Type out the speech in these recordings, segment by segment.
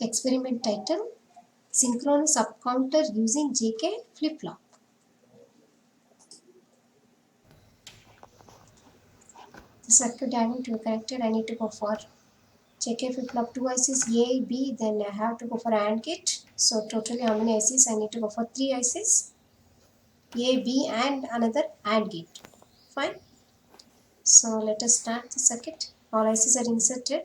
Experiment title: Synchronous up counter using JK flip-flop. The circuit having to be connected, I need to go for JK flip-flop 2 ICs, A, B, then I have to go for AND gate. So totally how many ICs? I need to go for 3 ICs, A, B and another AND gate. Fine. So let us start the circuit. All ICs are inserted.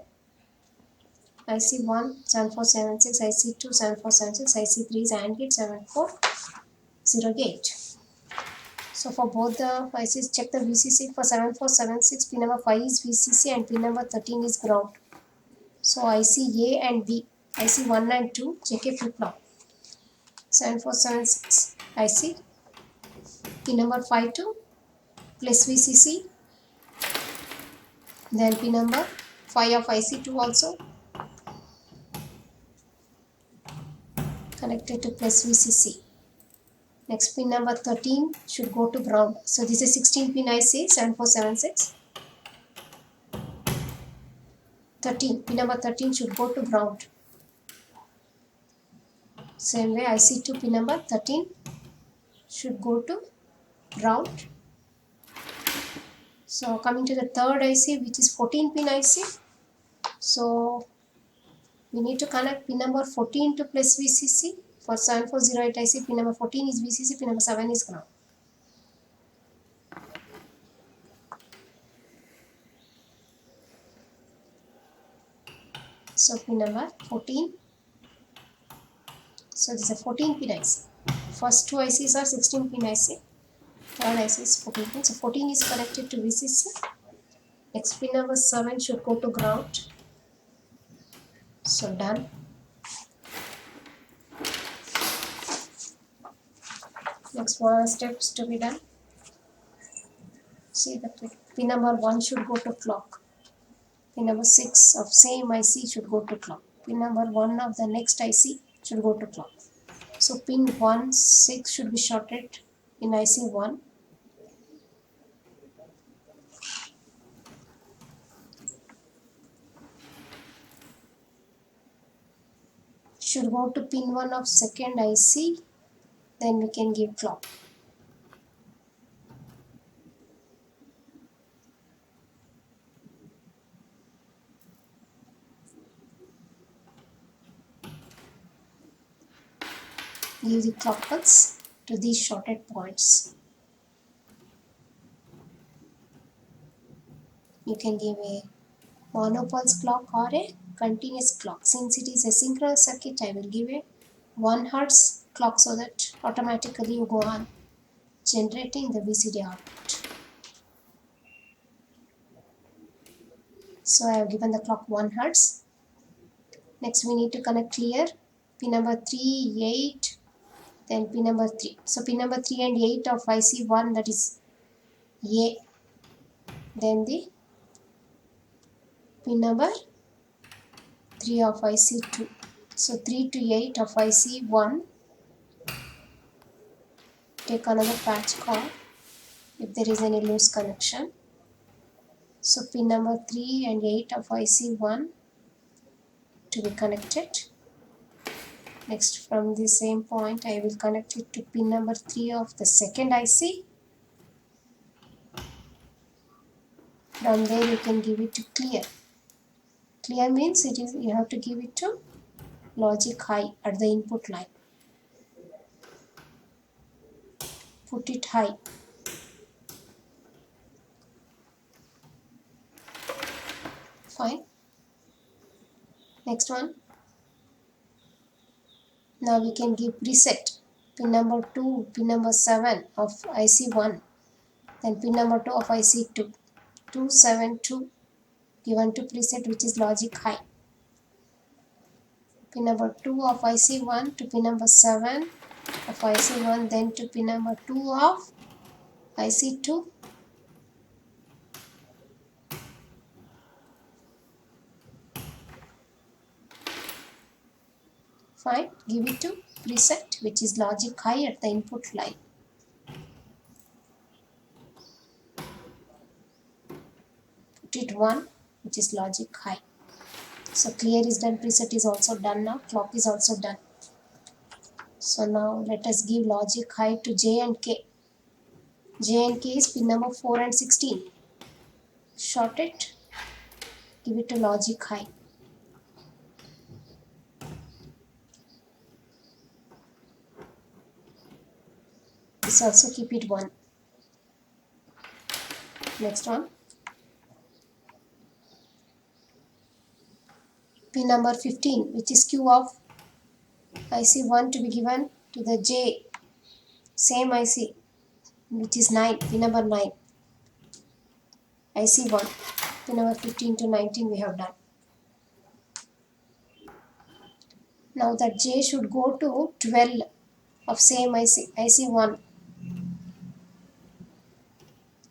IC1 7476, IC2 7476, IC3 is AND gate 740 gate. So for both the ICs, check the VCC. For 7476, pin number 5 is VCC and pin number 13 is ground. So IC A and B, IC 1 and 2, JK flip-flop. 7476 IC, pin number 5 to plus VCC. Then pin number 5 of IC2 also connected to plus VCC. Next pin number 13 should go to ground. So this is 16 pin IC 7476. 13, pin number 13 should go to ground. Same way IC2 pin number 13 should go to ground. So coming to the third IC, which is 14 pin IC. So we need to connect pin number 14 to plus VCC. For 7408 IC, pin number 14 is VCC, pin number 7 is ground. So pin number 14. So this is a 14 pin IC. First two ICs are 16 pin IC. Third IC is 14 pin. So 14 is connected to VCC. Next pin number 7 should go to ground. So done. Next one steps to be done. See the pin number 1 should go to clock. Pin number 6 of same IC should go to clock. Pin number 1 of the next IC should go to clock. So pin 1, 6 should be shorted in IC 1. Should go to pin 1 of second IC. Then we can give clock. Give the clock pulse to these shorted points. You can give a monopulse clock or a continuous clock. Since it is a synchronous circuit, I will give a 1 Hz clock so that automatically you go on generating the VCD output. So I have given the clock 1 Hz. Next we need to connect clear. Pin number 3, 8, then pin number 3. So pin number 3 and 8 of IC1, that is A. Then the pin number 3 of IC2. So 3 to 8 of IC1. Take another patch call if there is any loose connection. So pin number 3 and 8 of IC1 to be connected. Next from the same point I will connect it to pin number 3 of the second IC. From there you can give it to clear. Clear means it is you have to give it to logic high at the input line. Put it high. Fine. Next one. Now we can give preset. Pin number 2, pin number 7 of IC1. Then pin number 2 of IC2. 272 given to preset, which is logic high. Pin number 2 of IC1 to pin number 7 of IC1, then to pin number 2 of IC2. Fine, give it to preset, which is logic high at the input line. Put it 1, which is logic high. So clear is done, preset is also done now, clock is also done. So now let us give logic high to J and K. J and K is pin number 4 and 16. Short it, give it a logic high. This also keep it 1. Next one. Pin number 15, which is Q of IC1 to be given to the J. Same IC, which is 9, pin number 9. IC1, pin number 15 to 19 we have done. Now that J should go to 12 of same IC, IC1.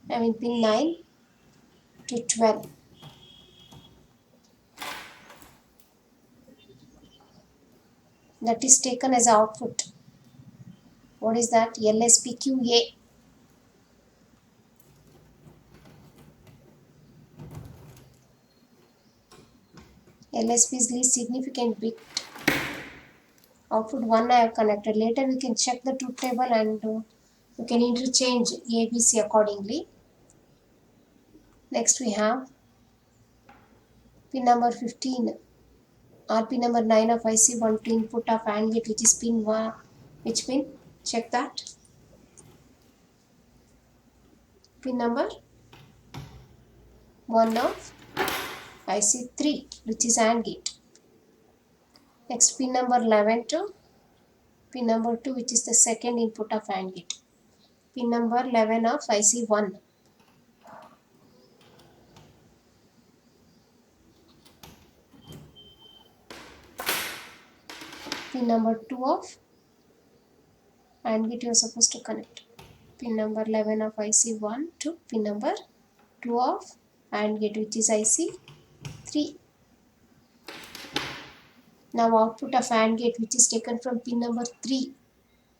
I mean pin 9 to 12. That is taken as output. What is that? LSPQA. LSP is least significant bit. Output 1 I have connected. Later we can check the truth table and you can interchange ABC accordingly. Next we have pin number 15 or pin number 9 of IC1 to input of AND gate, which is pin 1. Which pin? Check that. Pin number 1 of IC3, which is AND gate. Next pin number 11 to pin number 2, which is the second input of AND gate. Pin number 11 of IC1. Pin number 2 of AND gate you are supposed to connect. Pin number 11 of IC1 to pin number 2 of AND gate, which is IC3. Now output of AND gate, which is taken from pin number 3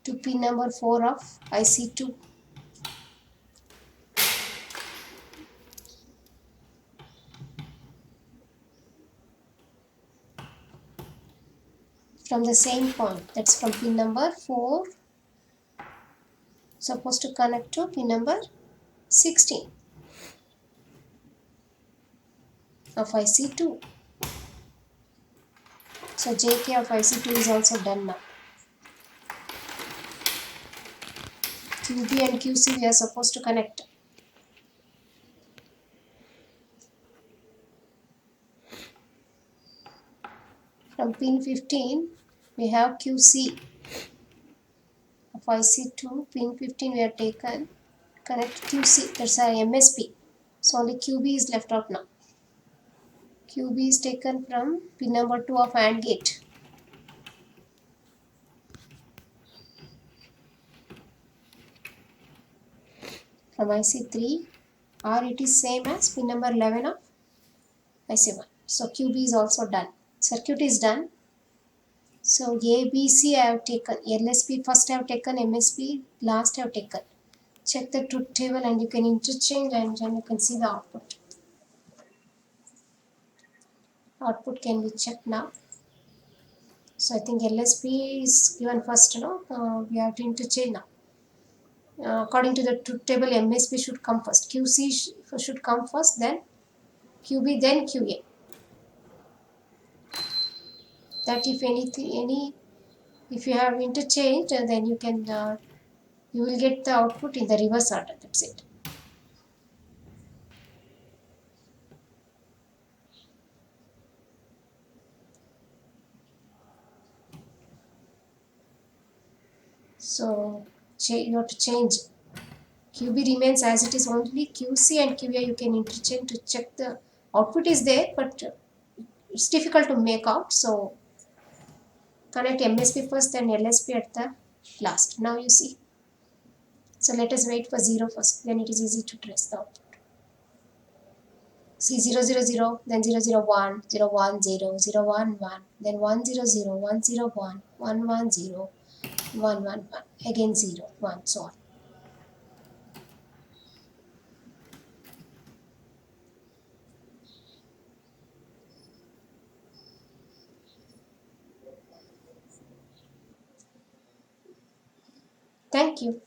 to pin number 4 of IC2. From the same point, that's from pin number 4, supposed to connect to pin number 16 of IC2. So JK of IC2 is also done now. QB and QC we are supposed to connect. From pin 15 we have QC of IC2. Pin 15 we have taken, connect QC, that's our MSP. So only QB is left out now. QB is taken from pin number 2 of AND gate. From IC3, or it is same as pin number 11 of IC1. So QB is also done. Circuit is done. So ABC I have taken, LSP first I have taken, MSP last I have taken. Check the truth table and you can interchange and then you can see the output. Output can be checked now. So I think LSP is given first, we have to interchange now. According to the truth table, MSP should come first. QC should come first, then QB, then QA. That if you have interchanged, then you can you will get the output in the reverse order. That's it. So you have to change. QB remains as it is, only QC and QA you can interchange to check the output is there, but it's difficult to make out. So connect MSP first, then LSP at the last. Now you see. So let us wait for 0 first, then it is easy to trace the output. See 0 0 0, then 0 0 1, 0 1 0, 0 1 1, then 1 0 0, 1 0 1, 1 1 0, 1 1 1, again 0 1, so on. Thank you.